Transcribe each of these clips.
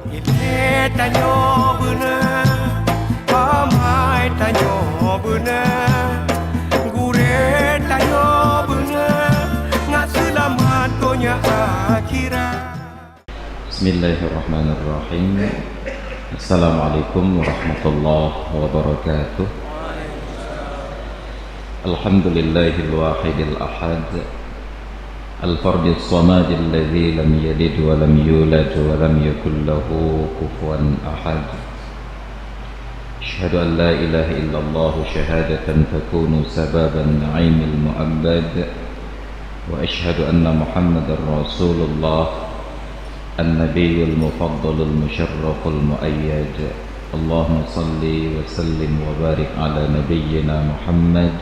Ile tanyo bener, pamai tanyo bener, gure tanyo bener, nggak selamat dunia akhirat. Bismillahirrahmanirrahim. Assalamualaikum warahmatullahi wabarakatuh. Alhamdulillahil wahidil ahad, al-fardis samad alladzi lam yalid wa lam yulad wa lam yakul lahu kufuwan ahad. Asyhadu an la ilaha illallah syahadatan takunu sababan na'imil mu'abbad, wa asyhadu anna Muhammadar Rasulullah النبي المفضل المشرف المؤيد. اللهم صل وسلم وبارك على نبينا محمد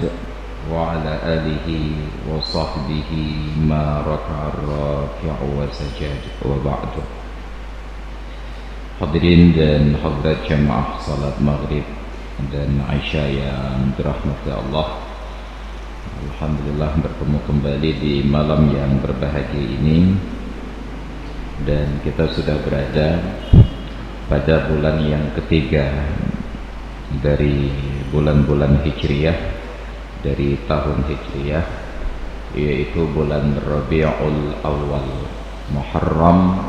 وعلى آله وصحبه ما ركع الراكع وسجد وبعد. Hadirin dan hadirat jamaah salat maghrib dan isya yang dirahmati Allah, alhamdulillah bertemu kembali di malam yang berbahagia ini. Dan kita sudah berada pada bulan yang ketiga dari bulan-bulan Hijriyah, dari tahun Hijriyah, yaitu bulan Rabiul Awal, Muharram,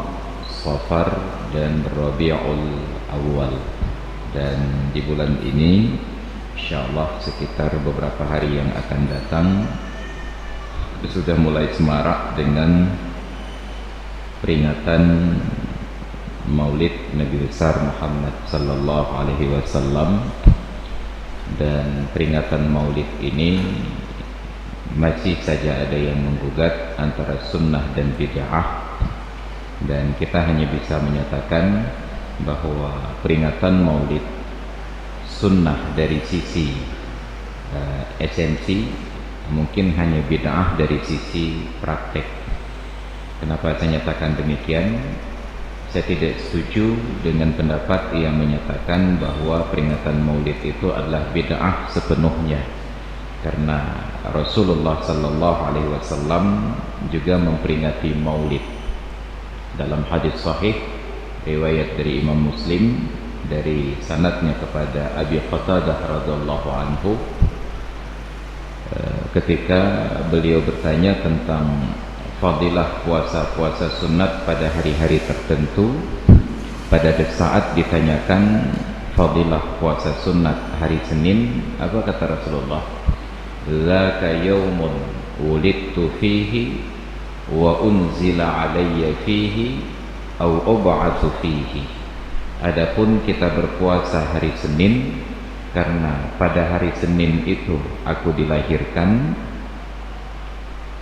Safar dan Rabiul Awal. Dan di bulan ini insyaallah sekitar beberapa hari yang akan datang sudah mulai semarak dengan peringatan Maulid Nabi besar Muhammad sallallahu alaihi wasallam. Dan peringatan Maulid ini masih saja ada yang menggugat antara sunnah dan bid'ah, dan kita hanya bisa menyatakan bahwa peringatan Maulid sunnah dari sisi esensi, mungkin hanya bid'ah dari sisi praktek. Kenapa saya nyatakan demikian? Saya tidak setuju dengan pendapat yang menyatakan bahwa peringatan Maulid itu adalah bid'ah sepenuhnya, karena Rasulullah sallallahu alaihi wasallam juga memperingati Maulid. Dalam hadis sahih riwayat dari Imam Muslim dari sanadnya kepada Abi Qatadah radhiyallahu anhu, ketika beliau bertanya tentang fadilah puasa-puasa sunat pada hari-hari tertentu, pada saat ditanyakan fadilah puasa sunat hari Senin, apa kata Rasulullah? Laka yaumun wulidtu fihi wa unzila alayya fihi au ub'atsu fihi. Adapun kita berpuasa hari Senin karena pada hari Senin itu aku dilahirkan,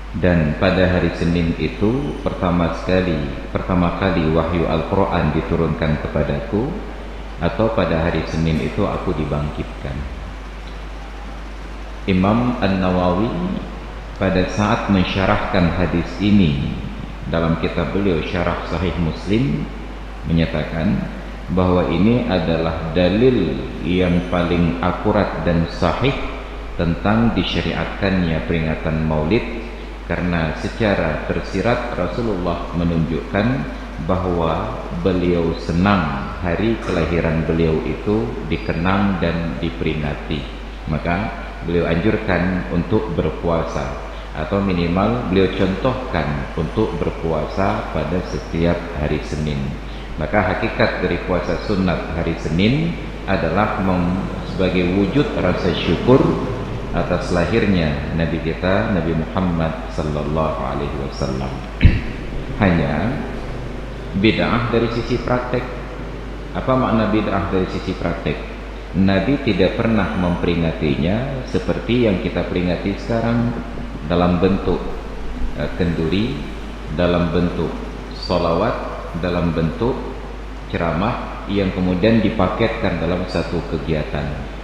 dan pada hari Senin itu pertama kali wahyu Al-Quran diturunkan kepadaku, atau pada hari Senin itu aku dibangkitkan. Imam An-Nawawi pada saat mensyarahkan hadis ini dalam kitab beliau Syarah Sahih Muslim menyatakan bahwa ini adalah dalil yang paling akurat dan sahih tentang disyariatkannya peringatan Maulid, karena secara tersirat Rasulullah menunjukkan bahwa beliau senang hari kelahiran beliau itu dikenang dan diperingati. Maka beliau anjurkan untuk berpuasa, atau minimal beliau contohkan untuk berpuasa pada setiap hari Senin. Maka hakikat dari puasa sunat hari Senin adalah sebagai wujud rasa syukur atas lahirnya Nabi kita, Nabi Muhammad sallallahu alaihi wasallam. Hanya bid'ah dari sisi praktek. Apa makna bid'ah dari sisi praktek? Nabi tidak pernah memperingatinya seperti yang kita peringati sekarang, dalam bentuk kenduri, dalam bentuk sholawat, dalam bentuk ceramah yang kemudian dipaketkan dalam satu kegiatan.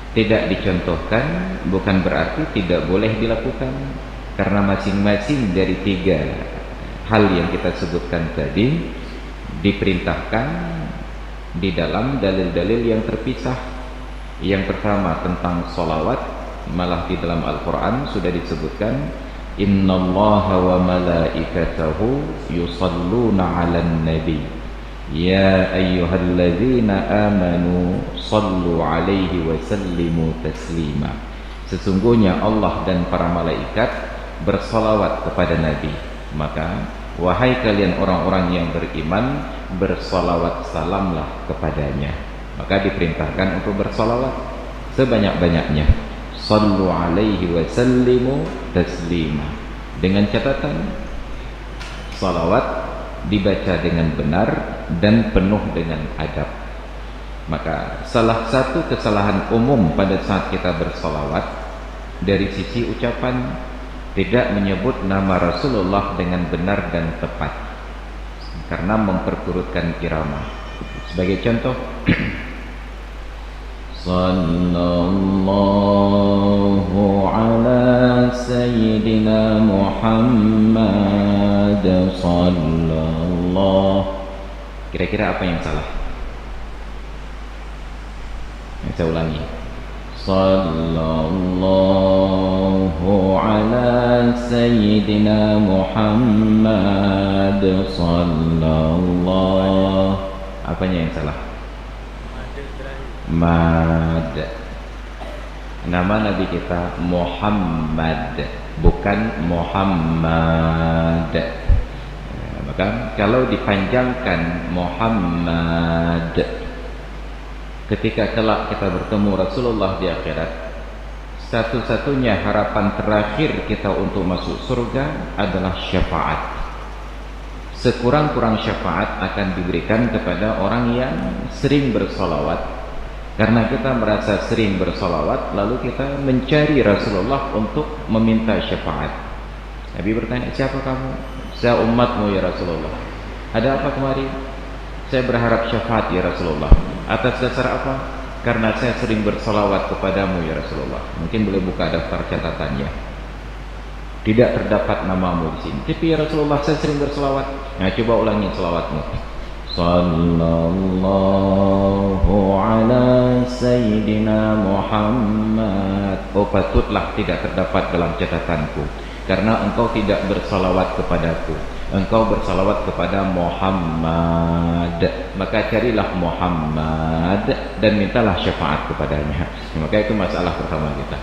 Tidak dicontohkan bukan berarti tidak boleh dilakukan, karena masing-masing dari tiga hal yang kita sebutkan tadi diperintahkan di dalam dalil-dalil yang terpisah. Yang pertama tentang sholawat, malah di dalam Al-Quran sudah disebutkan innallaha wa malaikatahu yusalluna 'alan nabi Ya ayyuhalladzina amanu sallu alaihi wa sallimu taslima. Sesungguhnya Allah dan para malaikat bersalawat kepada Nabi. Maka wahai kalian orang-orang yang beriman, bersalawat salamlah kepadanya. Maka diperintahkan untuk bersalawat sebanyak-banyaknya. Sallu alaihi wa sallimu taslima. Dengan catatan salawat dibaca dengan benar dan penuh dengan adab. Maka salah satu kesalahan umum pada saat kita bersalawat dari sisi ucapan, tidak menyebut nama Rasulullah dengan benar dan tepat karena memperturutkan irama. Sebagai contoh, sallallahu ala sayyidina Muhammad sallallahu. Kira-kira apa yang salah? Saya ulangi. Sallallahu ala sayyidina Muhammad sallallahu. Apanya yang salah? Mad. Nama Nabi kita Muhammad, bukan Muhammad. Maka kalau dipanjangkan Muhammad, ketika kelak kita bertemu Rasulullah di akhirat, satu-satunya harapan terakhir kita untuk masuk surga adalah syafaat. Sekurang-kurang syafaat akan diberikan kepada orang yang sering bersolawat. Karena kita merasa sering bersolawat, lalu kita mencari Rasulullah untuk meminta syafaat. Nabi bertanya, siapa kamu? Saya umatmu ya Rasulullah. Ada apa kemari? Saya berharap syafaat ya Rasulullah. Atas dasar apa? Karena saya sering bersolawat kepadamu ya Rasulullah. Mungkin boleh buka daftar catatannya. Tidak terdapat namamu di sini. Tapi ya Rasulullah, saya sering bersolawat. Nah, coba ulangi selawatmu. Sallallahu ala sayyidina Muhammad. Oh, patutlah tidak terdapat dalam catatanku, karena engkau tidak bersalawat kepadaku, engkau bersalawat kepada Muhammad. Maka carilah Muhammad dan mintalah syafaat kepadanya. Maka itu masalah pertama kita,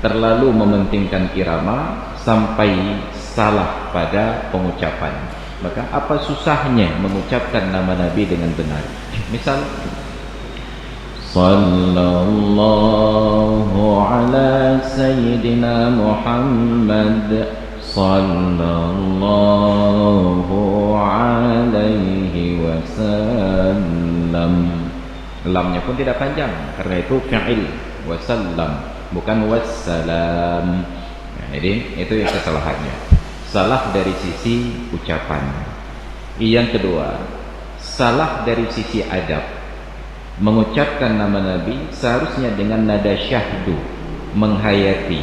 terlalu mementingkan irama sampai salah pada pengucapan. Maka apa susahnya mengucapkan nama Nabi dengan benar? Misal, sallallahu ala sayyidina Muhammad sallallahu alaihi wasallam. Lamnya pun tidak panjang karena itu fi'il, wasallam bukan wassalam. Nah, jadi itu yang kesalahannya. Salah dari sisi ucapan. Yang kedua, salah dari sisi adab. Mengucapkan nama Nabi seharusnya dengan nada syahdu, menghayati.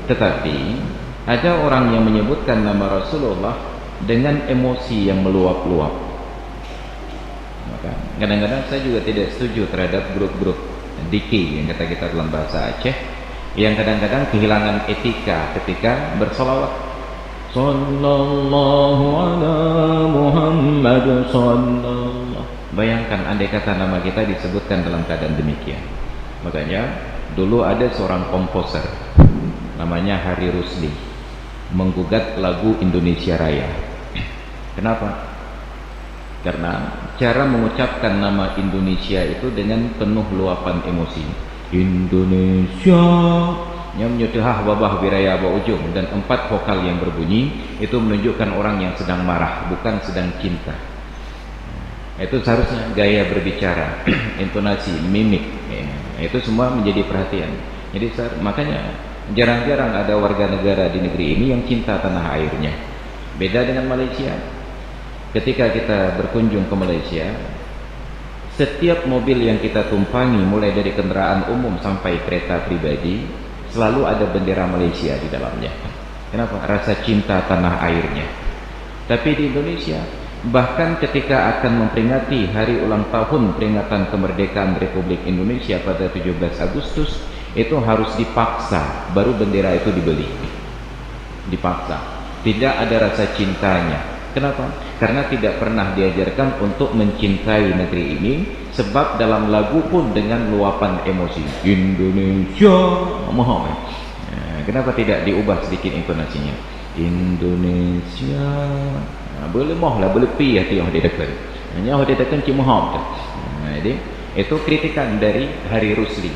Tetapi ada orang yang menyebutkan nama Rasulullah dengan emosi yang meluap-luap. Maka kadang-kadang saya juga tidak setuju terhadap grup-grup diki yang kata kita dalam bahasa Aceh, yang kadang-kadang kehilangan etika ketika bersolawat. Sallallahu ala Muhammad sallallahu. Bayangkan andai kata nama kita disebutkan dalam keadaan demikian. Makanya dulu ada seorang komposer namanya Hari Rusli menggugat lagu Indonesia Raya. Kenapa? Karena cara mengucapkan nama Indonesia itu dengan penuh luapan emosi. Indonesia yang menyedehah babah biraya ba ujung, dan 4 vokal yang berbunyi itu menunjukkan orang yang sedang marah, bukan sedang cinta. Itu seharusnya gaya berbicara, intonasi, mimik, itu semua menjadi perhatian. Jadi makanya jarang-jarang ada warga negara di negeri ini yang cinta tanah airnya. Beda dengan Malaysia. Ketika kita berkunjung ke Malaysia, setiap mobil yang kita tumpangi, mulai dari kendaraan umum sampai kereta pribadi, selalu ada bendera Malaysia di dalamnya. Kenapa? Rasa cinta tanah airnya. Tapi di Indonesia, bahkan ketika akan memperingati hari ulang tahun peringatan kemerdekaan Republik Indonesia pada 17 Agustus, itu harus dipaksa baru bendera itu dibeli. Dipaksa. Tidak ada rasa cintanya. Kenapa? Karena tidak pernah diajarkan untuk mencintai negeri ini, sebab dalam lagu pun dengan luapan emosi Indonesia mohon. Kenapa tidak diubah sedikit intonasinya? Indonesia. Boleh mohlah, boleh pi hati yang didekat. Hanya dia dekat cik mohon. Jadi itu kritikan dari Hari Rusli.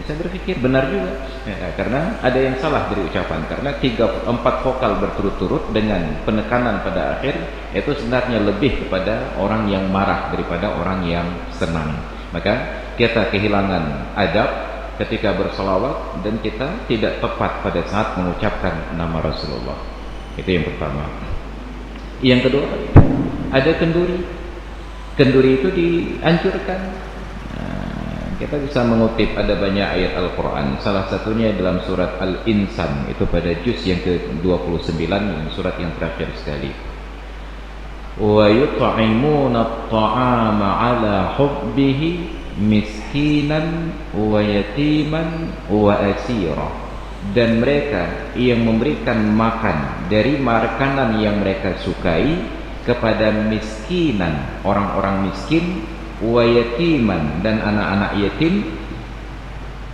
Saya berpikir benar juga, karena ada yang salah dari ucapan, karena 3-4 vokal berturut-turut dengan penekanan pada akhir itu sebenarnya lebih kepada orang yang marah daripada orang yang senang. Maka kita kehilangan adab ketika bersolawat dan kita tidak tepat pada saat mengucapkan nama Rasulullah. Itu yang pertama. Yang kedua, ada kenduri. Kenduri itu dianjurkan. Kita bisa mengutip ada banyak ayat Al-Quran. Salah satunya dalam surat Al-Insan, itu pada juz yang ke-29, surat yang terakhir sekali. Wa yut'imuna at-ta'ama 'ala hubbihi miskinan wa yatiman wa asira. Dan mereka yang memberikan makan dari makanan yang mereka sukai kepada miskinan, orang-orang miskin, wa yatiman, dan anak-anak yatim,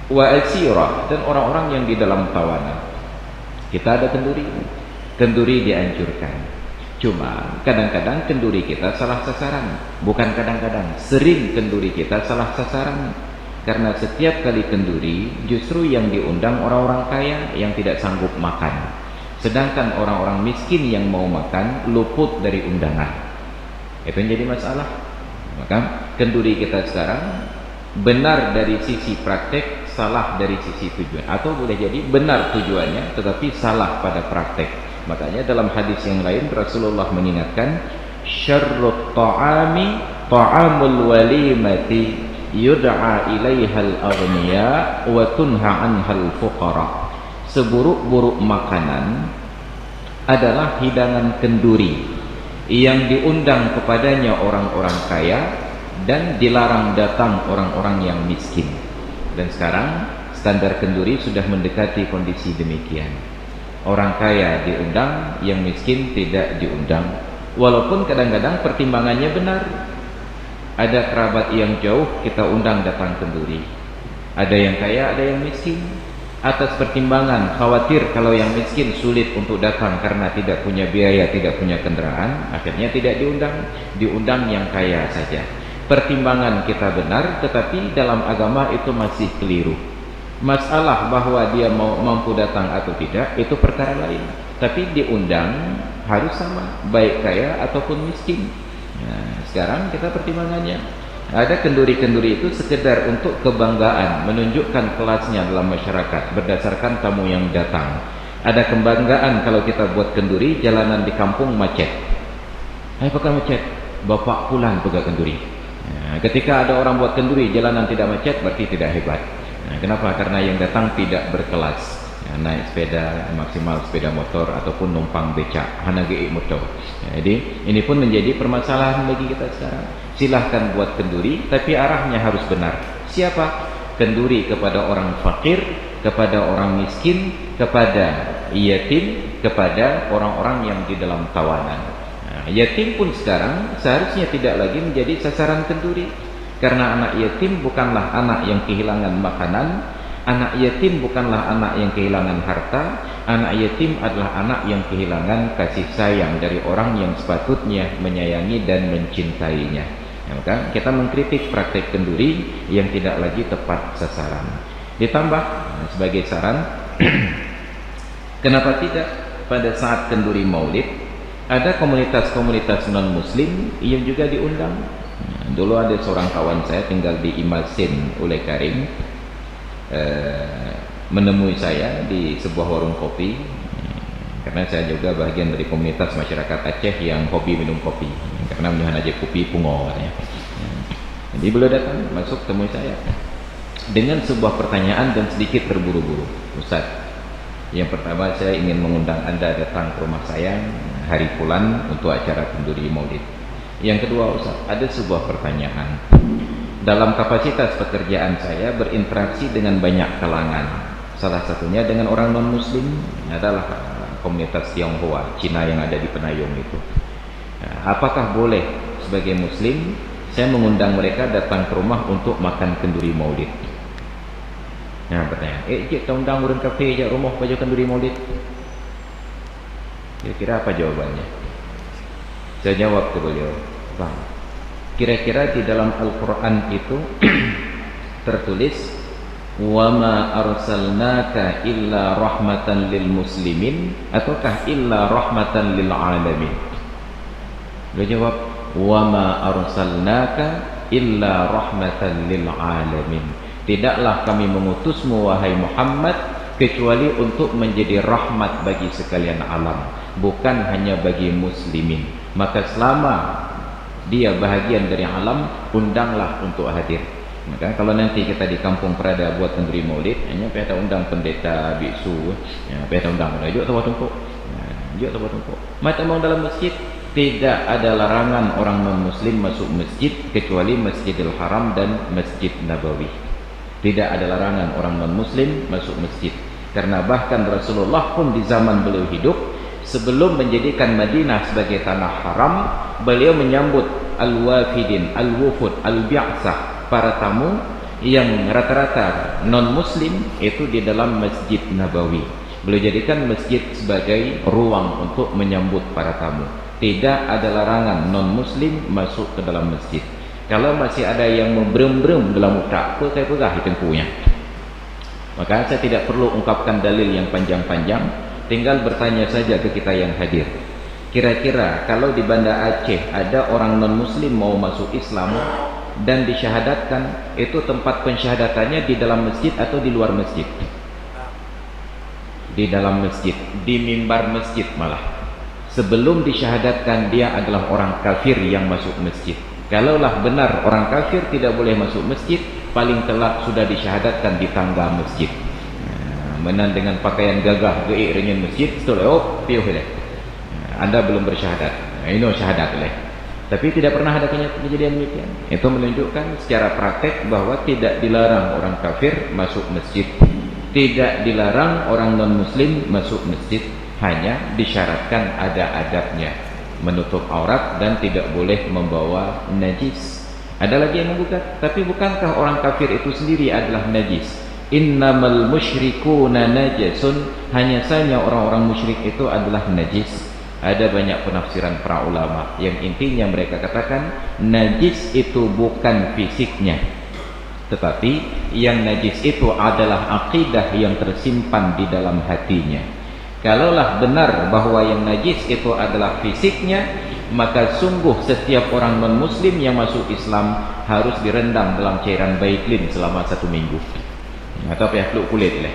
wa asira, dan orang-orang yang di dalam tawanan. Kita ada kenduri. Kenduri dianjurkan. Cuma kadang-kadang kenduri kita salah sasaran. Bukan kadang-kadang, sering kenduri kita salah sasaran. Karena setiap kali kenduri justru yang diundang orang-orang kaya yang tidak sanggup makan. Sedangkan orang-orang miskin yang mau makan luput dari undangan. Itu yang jadi masalah. Maka kenduri kita sekarang benar dari sisi praktek, salah dari sisi tujuan, atau boleh jadi benar tujuannya tetapi salah pada praktek. Makanya dalam hadis yang lain Rasulullah mengingatkan, syarrut ta'ami ta'amul walimati yud'a ilaihal aghniya wa tunha anhal fuqara. Seburuk-buruk makanan adalah hidangan kenduri yang diundang kepadanya orang-orang kaya dan dilarang datang orang-orang yang miskin. Dan sekarang standar kenduri sudah mendekati kondisi demikian. Orang kaya diundang, yang miskin tidak diundang. Walaupun kadang-kadang pertimbangannya benar. Ada kerabat yang jauh kita undang datang kenduri. Ada yang kaya, ada yang miskin. Atas pertimbangan khawatir kalau yang miskin sulit untuk datang karena tidak punya biaya, tidak punya kendaraan, akhirnya tidak diundang. Diundang yang kaya saja. Pertimbangan kita benar, tetapi dalam agama itu masih keliru. Masalah bahwa dia mampu datang atau tidak itu perkara lain, tapi diundang harus sama, baik kaya ataupun miskin. Nah, sekarang kita pertimbangannya ada kenduri-kenduri itu sekedar untuk kebanggaan, menunjukkan kelasnya dalam masyarakat berdasarkan tamu yang datang. Ada kebanggaan kalau kita buat kenduri, jalanan di kampung macet. Apakah macet? Bapak pulang pegang kenduri. Nah, ketika ada orang buat kenduri, jalanan tidak macet, berarti tidak hebat. Nah, kenapa? Karena yang datang tidak berkelas. Naik sepeda, maksimal sepeda motor ataupun numpang becak, hanage motor. Jadi ini pun menjadi permasalahan bagi kita sekarang. Silahkan buat kenduri, tapi arahnya harus benar. Siapa? Kenduri kepada orang fakir, kepada orang miskin, kepada yatim, kepada orang-orang yang di dalam tawanan. Nah, yatim pun sekarang seharusnya tidak lagi menjadi sasaran kenduri, karena anak yatim bukanlah anak yang kehilangan makanan. Anak yatim bukanlah anak yang kehilangan harta. Anak yatim adalah anak yang kehilangan kasih sayang dari orang yang sepatutnya menyayangi dan mencintainya. Ya, maka kita mengkritik praktek kenduri yang tidak lagi tepat sasaran. Ditambah sebagai saran, kenapa tidak pada saat kenduri maulid ada komunitas-komunitas non-muslim yang juga diundang. Dulu ada seorang kawan saya tinggal di Imasin Ule Karim, menemui saya di sebuah warung kopi, karena saya juga bagian dari komunitas masyarakat Aceh yang hobi minum kopi, karena menyuhan aja kopi pungo katanya. Jadi beliau datang masuk temui saya dengan sebuah pertanyaan dan sedikit terburu-buru. Ustaz, yang pertama saya ingin mengundang Anda datang ke rumah saya hari fulan untuk acara kenduri maulid. Yang kedua, Ustaz, ada sebuah pertanyaan. Dalam kapasitas pekerjaan saya berinteraksi dengan banyak kalangan. Salah satunya dengan orang non-muslim, adalah komunitas Tionghoa, Cina yang ada di Penayung itu. Nah, apakah boleh sebagai muslim saya mengundang mereka datang ke rumah untuk makan kenduri maulid? Nah, pertanyaan, cik, kita undang orang kafe je rumah baju kenduri maulid. Kira-kira apa jawabannya? Saya jawab ke beliau, bang, kira-kira di dalam Al-Quran itu tertulis wa ma arsalnaka illa rahmatan lil muslimin ataukah illa rahmatan lil alamin? Beliau jawab, wa ma arsalnaka illa rahmatan lil alamin. Tidaklah kami mengutusmu wahai Muhammad kecuali untuk menjadi rahmat bagi sekalian alam, bukan hanya bagi muslimin. Maka selama dia bahagian dari alam, undanglah untuk hadir. Maka kalau nanti kita di kampung Prada buat kenduri maulid, hanya kita undang pendeta, biksu, kita undang juga tahu tumpuk, juga tahu tumpuk. Macam dalam masjid tidak ada larangan orang non-muslim masuk masjid kecuali Masjidil Haram dan Masjid Nabawi. Tidak ada larangan orang non-muslim masuk masjid, karena bahkan Rasulullah pun di zaman beliau hidup, sebelum menjadikan Madinah sebagai tanah haram, beliau menyambut al-wafidin, al-wufud, al-bi'asah, para tamu yang rata-rata non-muslim itu di dalam Masjid Nabawi. Beliau jadikan masjid sebagai ruang untuk menyambut para tamu. Tidak ada larangan non-muslim masuk ke dalam masjid. Kalau masih ada yang membrem-brem dalam utak, saya pegah tempuhnya. Maka saya tidak perlu ungkapkan dalil yang panjang-panjang, tinggal bertanya saja ke kita yang hadir. Kira-kira kalau di Banda Aceh ada orang non-muslim mau masuk Islam dan disyahadatkan, itu tempat pensyahadatannya di dalam masjid atau di luar masjid? Di dalam masjid, di mimbar masjid malah. Sebelum disyahadatkan dia adalah orang kafir yang masuk masjid. Kalaulah benar orang kafir tidak boleh masuk masjid, paling telat sudah disyahadatkan di tangga masjid. Menan dengan pakaian gagah geik renyah masjid, setelah piuh leh. Anda belum bersyahadat. Ini syahadat leh. Tapi tidak pernah ada kejadian demikian. Itu menunjukkan secara praktek bahwa tidak dilarang orang kafir masuk masjid, tidak dilarang orang non-muslim masuk masjid, hanya disyaratkan ada adabnya, menutup aurat dan tidak boleh membawa najis. Ada lagi yang menggugat, tapi bukankah orang kafir itu sendiri adalah najis? Innamal musyrikuna najasun, hanya saja orang-orang musyrik itu adalah najis. Ada banyak penafsiran para ulama yang intinya mereka katakan najis itu bukan fisiknya, tetapi yang najis itu adalah akidah yang tersimpan di dalam hatinya. Kalaulah benar bahwa yang najis itu adalah fisiknya, maka sungguh setiap orang non-muslim yang masuk Islam harus direndam dalam cairan baiklin selama 1 minggu. Atau peluk kulit lah.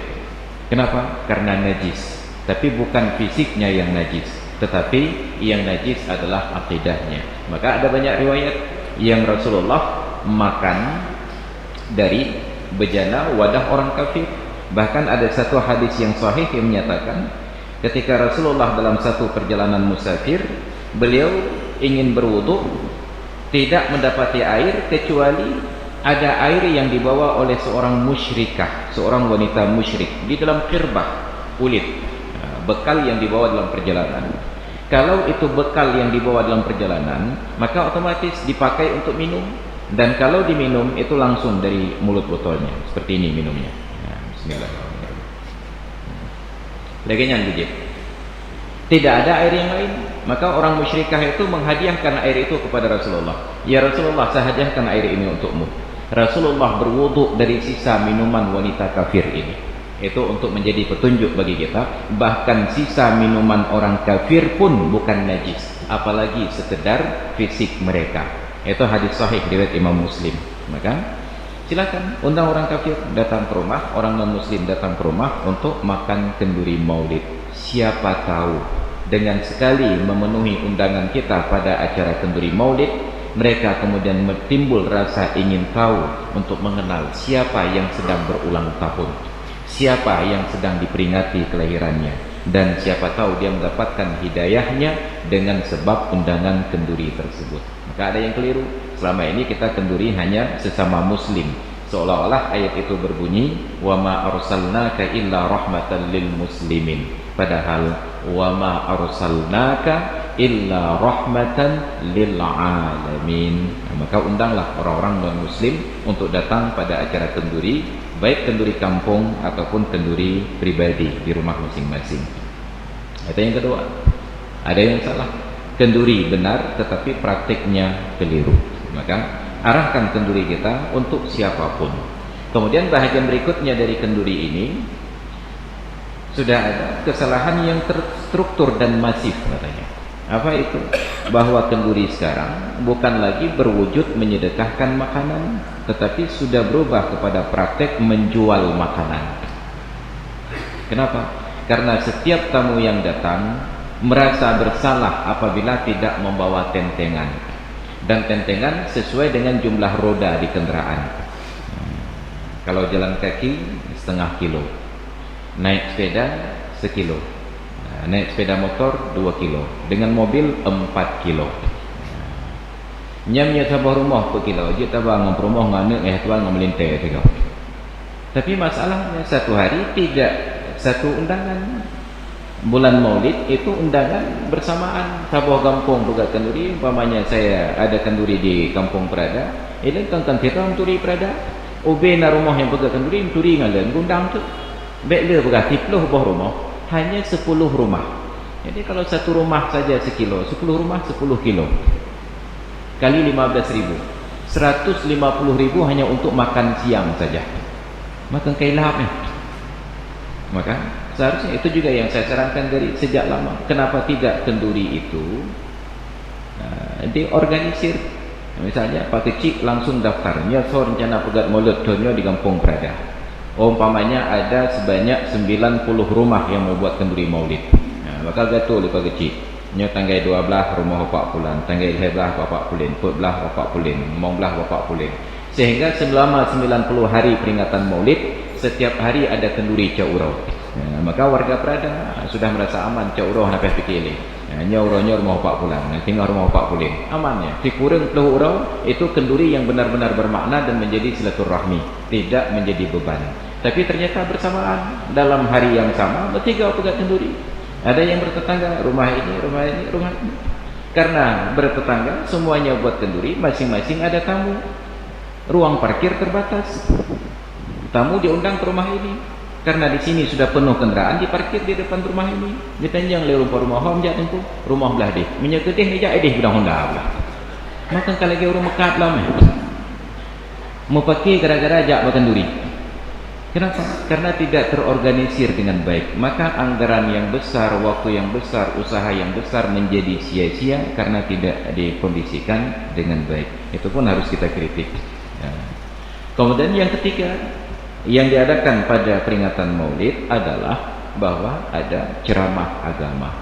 Kenapa? Karena najis. Tapi bukan fisiknya yang najis, tetapi yang najis adalah akidahnya. Maka ada banyak riwayat yang Rasulullah makan dari bejana wadah orang kafir. Bahkan ada satu hadis yang sahih yang menyatakan ketika Rasulullah dalam satu perjalanan musafir, beliau ingin berwudu, tidak mendapati air kecuali ada air yang dibawa oleh seorang musyrikah, seorang wanita musyrik di dalam qirbah kulit, bekal yang dibawa dalam perjalanan. Kalau itu bekal yang dibawa dalam perjalanan, maka otomatis dipakai untuk minum, dan kalau diminum itu langsung dari mulut botolnya, seperti ini minumnya. Bismillahirrahmanirrahim. Laginya biji. Tidak ada air yang lain, maka orang musyrikah itu menghadiahkan air itu kepada Rasulullah. Ya Rasulullah, saya hadiahkan air ini untukmu. Rasulullah berwudu dari sisa minuman wanita kafir ini. Itu untuk menjadi petunjuk bagi kita, bahkan sisa minuman orang kafir pun bukan najis, apalagi sekedar fisik mereka. Itu hadis sahih riwayat Imam Muslim. Maka silakan undang orang kafir datang ke rumah, orang non-muslim datang ke rumah untuk makan kenduri maulid. Siapa tahu dengan sekali memenuhi undangan kita pada acara kenduri maulid, mereka kemudian timbul rasa ingin tahu untuk mengenal siapa yang sedang berulang tahun, siapa yang sedang diperingati kelahirannya, dan siapa tahu dia mendapatkan hidayahnya dengan sebab undangan kenduri tersebut. Maka ada yang keliru, selama ini kita kenduri hanya sesama muslim, seolah-olah ayat itu berbunyi wa ma arsalnaka illa rahmatan lil muslimin, padahal wa ma arsalnaka illa rahmatan lil alamin. Maka undanglah orang-orang non-muslim untuk datang pada acara kenduri, baik kenduri kampung ataupun kenduri pribadi di rumah masing-masing. Itu yang kedua. Ada yang salah, kenduri benar tetapi praktiknya keliru. Maka arahkan kenduri kita untuk siapapun. Kemudian bahagian berikutnya dari kenduri ini, sudah ada kesalahan yang terstruktur dan masif katanya. Apa itu? Bahwa kenduri sekarang bukan lagi berwujud menyedekahkan makanan, tetapi sudah berubah kepada praktek menjual makanan. Kenapa? Karena setiap tamu yang datang merasa bersalah apabila tidak membawa tentengan, dan tentengan sesuai dengan jumlah roda di kendaraan. Kalau jalan kaki setengah kilo, naik sepeda sekilo, naik sepeda motor 2 kilo, dengan mobil 4 kilo. Nyamnya sabah rumah 4 kilo, je tabang rumah ngane tuan melintai tiga. Tapi masalahnya satu hari tidak satu undangan. Bulan Maulid itu undangan bersamaan. Sabah kampung buka kenduri, umpamanya saya ada kenduri di Kampung Prada, ini tentang kita kenduri Prada, ube na rumah yang buka kenduri, kenduri ngalan gundang tu. Bekle buka 10 buah rumah, hanya 10 rumah. Jadi kalau satu rumah saja sekilo, 10 rumah 10 kilo. Kali 15.000. 150.000 hanya untuk makan siang saja. Makan kailap ni. Maka seharusnya itu juga yang saya sarankan dari sejak lama. Kenapa tidak kenduri itu diorganisir? Misalnya Pak Kecik langsung daftarnya, so rencana pegat mulut donyo di Kampung Prada. Umpamanya ada sebanyak 90 rumah yang membuat kenduri maulid. Bakal gatul Pak Kecik. Nyo tanggal 12 rumah bapak pulang, tanggal 11 bapak pulang, 14 bapak pulang, 15 bapak pulang. Sehingga selama 90 hari peringatan maulid, setiap hari ada kenduri Cak Urau. Maka warga Prada sudah merasa aman. Cak Urau nak fikir ni. Nyaur-nyaur rumah bapak pulang, tinggal rumah bapak pulang. Amannya. Si kurang peluh urau itu kenduri yang benar-benar bermakna dan menjadi silaturahmi, tidak menjadi beban. Tapi ternyata bersamaan dalam hari yang sama bertiga pegat kenduri. Ada yang bertetangga, rumah ini, rumah ini, rumah ini. Karena bertetangga, semuanya buat kenduri, masing-masing ada tamu. Ruang parkir terbatas. Tamu diundang ke rumah ini. Karena di sini sudah penuh kendaraan, diparkir di depan rumah ini. Dia tanjang le rumah hom jat tempu, rumah belah deh. Minyak kedih ni jat edih bidang Honda belah. Maka kalau lagi orang mekat lah meh. Mau pakai gara-gara jak makan duri. Kenapa? Karena tidak terorganisir dengan baik. Maka anggaran yang besar, waktu yang besar, usaha yang besar menjadi sia-sia karena tidak dikondisikan dengan baik. Itu pun harus kita kritik. Kemudian yang ketiga, yang diadakan pada peringatan maulid adalah bahwa ada ceramah agama.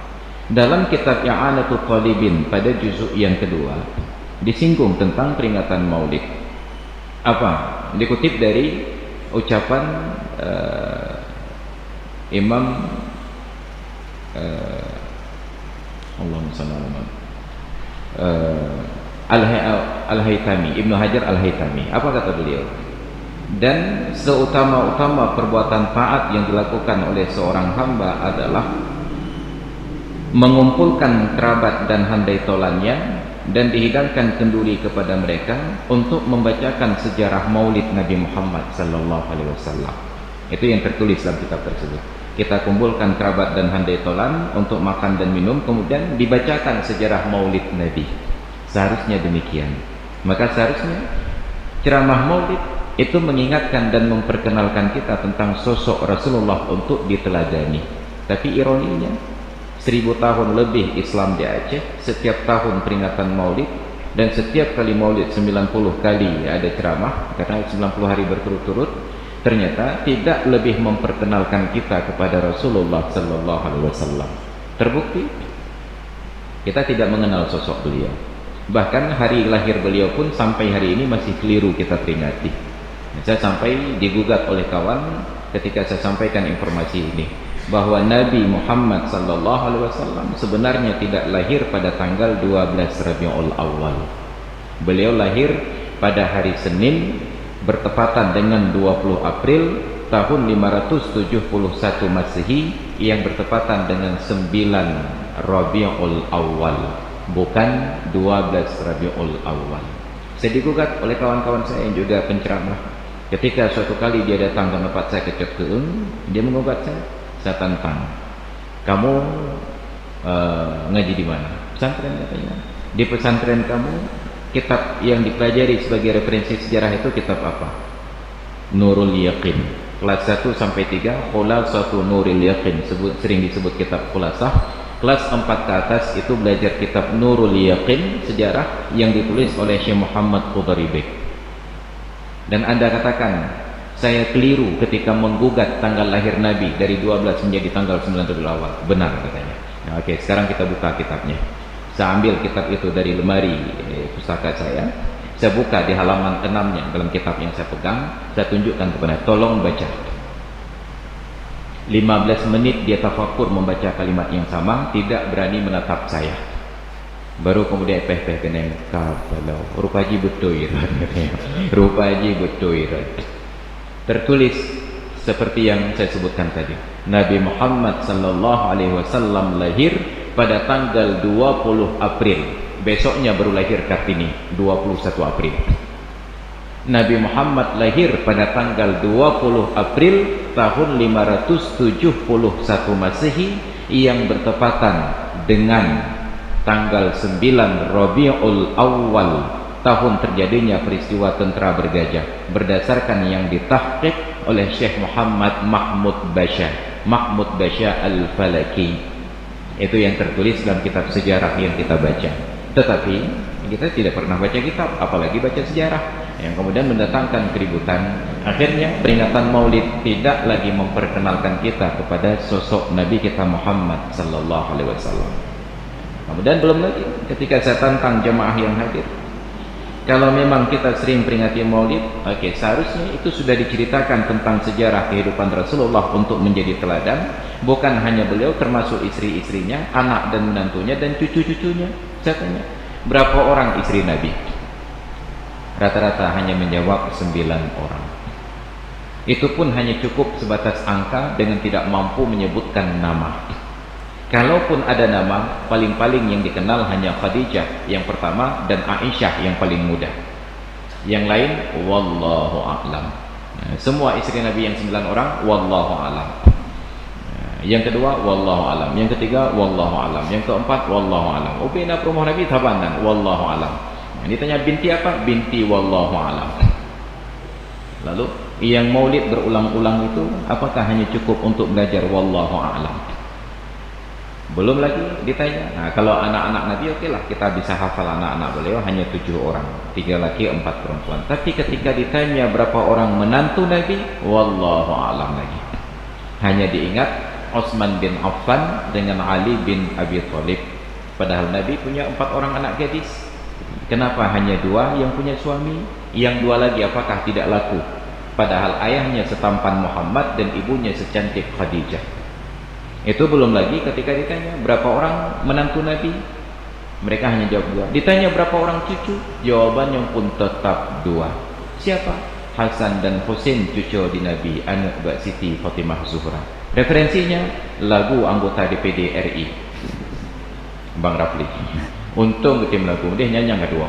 Dalam kitab I'anatul Talibin pada juzuk yang kedua disinggung tentang peringatan maulid. Apa? Dikutip dari ucapan Imam Allahumma shalli ala Al-Haytami, Ibnu Hajar Al-Haytami. Apa kata beliau? Dan seutama-utama perbuatan taat yang dilakukan oleh seorang hamba adalah mengumpulkan kerabat dan handai tolannya dan dihidangkan kenduri kepada mereka untuk membacakan sejarah maulid Nabi Muhammad sallallahu alaihi wasallam. Itu yang tertulis dalam kitab tersebut. Kita kumpulkan kerabat dan handai tolan untuk makan dan minum, kemudian dibacakan sejarah maulid Nabi. Seharusnya demikian. Maka seharusnya ceramah maulid itu mengingatkan dan memperkenalkan kita tentang sosok Rasulullah untuk diteladani. Tapi ironinya, 1000 tahun lebih Islam di Aceh, setiap tahun peringatan maulid, dan setiap kali maulid 90 kali ada ceramah, karena 90 hari berturut-turut, ternyata tidak lebih memperkenalkan kita kepada Rasulullah sallallahu alaihi wasallam. Terbukti kita tidak mengenal sosok beliau. Bahkan hari lahir beliau pun sampai hari ini masih keliru kita peringati. Saya sampai digugat oleh kawan ketika saya sampaikan informasi ini, bahwa Nabi Muhammad sallallahu alaihi wasallam sebenarnya tidak lahir pada tanggal 12 Rabiul Awal. Beliau lahir pada hari Senin bertepatan dengan 20 April tahun 571 Masehi yang bertepatan dengan 9 Rabiul Awal, bukan 12 Rabiul Awal. Saya digugat oleh kawan-kawan saya yang juga penceramah. Ketika suatu kali dia datang ke tempat saya ke Cot Keung, dia mengugat saya tantang, kamu ngaji di mana? Pesantren katanya. Di pesantren kamu, kitab yang dipelajari sebagai referensi sejarah itu kitab apa? Nurul Yaqin. Kelas 1 sampai 3, Khulasatu Nurul Yaqin, sering disebut kitab Khulasah. Kelas 4 ke atas itu belajar kitab Nurul Yaqin, sejarah yang ditulis oleh Syekh Muhammad Qudari Bek. Dan Anda katakan, saya keliru ketika menggugat tanggal lahir Nabi dari 12 menjadi tanggal 9 Rabiul Awal. Benar katanya. Nah, oke, sekarang kita buka kitabnya. Saya ambil kitab itu dari lemari pustaka saya. Saya buka di halaman ke-6-nya dalam kitab yang saya pegang. Saya tunjukkan kepada, tolong baca. 15 menit dia tafakur membaca kalimat yang sama, tidak berani menatap saya. Baru kemudian peh-peh kena kafalau. Rupaji betul Rupaji betul. Tertulis seperti yang saya sebutkan tadi. Nabi Muhammad sallallahu alaihi wasallam lahir pada tanggal 20 April. Besoknya baru lahir Kartini, 21 April. Nabi Muhammad lahir pada tanggal 20 April tahun 571 Masehi yang bertepatan dengan tanggal 9 Rabiul Awal, tahun terjadinya peristiwa tentara bergajah, berdasarkan yang ditahqiq oleh Syekh Muhammad Mahmud Basha Al-Falaki. Itu yang tertulis dalam kitab sejarah yang kita baca. Tetapi kita tidak pernah baca kitab, apalagi baca sejarah, yang kemudian mendatangkan keributan. Akhirnya peringatan Maulid tidak lagi memperkenalkan kita kepada sosok Nabi kita Muhammad sallallahu alaihi wasallam. Kemudian belum lagi ketika saya tantang jemaah yang hadir, kalau memang kita sering peringati Maulid, oke, seharusnya itu sudah diceritakan tentang sejarah kehidupan Rasulullah untuk menjadi teladan, bukan hanya beliau, termasuk istri-istrinya, anak dan menantunya, dan cucu-cucunya. Saya tanya, berapa orang istri Nabi? Rata-rata hanya menjawab 9 orang. Itu pun hanya cukup sebatas angka dengan tidak mampu menyebutkan nama. Kalaupun ada nama, paling-paling yang dikenal hanya Khadijah yang pertama dan Aisyah yang paling muda. Yang lain, wallahu a'lam. Semua istri Nabi yang 9 orang, wallahu a'lam. Yang kedua, wallahu a'lam. Yang ketiga, wallahu a'lam. Yang keempat, wallahu a'lam. Ubina perumah Nabi tabanan, wallahu a'lam. Ditanya binti apa? Binti wallahu a'lam. Lalu, yang Maulid berulang-ulang itu, apakah hanya cukup untuk belajar wallahu a'lam? Belum lagi ditanya. Nah, kalau anak-anak Nabi, oke lah, kita bisa hafal anak-anak beliau hanya 7 orang, 3 laki 4 perempuan. Tapi ketika ditanya berapa orang menantu Nabi, wallahu a'lam lagi. Hanya diingat Utsman bin Affan dengan Ali bin Abi Thalib. Padahal Nabi punya 4 orang anak gadis. Kenapa hanya 2 yang punya suami? Yang 2 lagi apakah tidak laku? Padahal ayahnya setampan Muhammad dan ibunya secantik Khadijah. Itu belum lagi ketika ditanya berapa orang menantu Nabi, mereka hanya jawab 2. Ditanya berapa orang cucu, jawabannya pun tetap 2. Siapa? Hasan dan Husain, cucu di Nabi, anak Mbak Siti Fatimah Zuhra. Referensinya lagu anggota DPD RI, Bang Rafli. Untung tim lagu dia nyanyi kedua.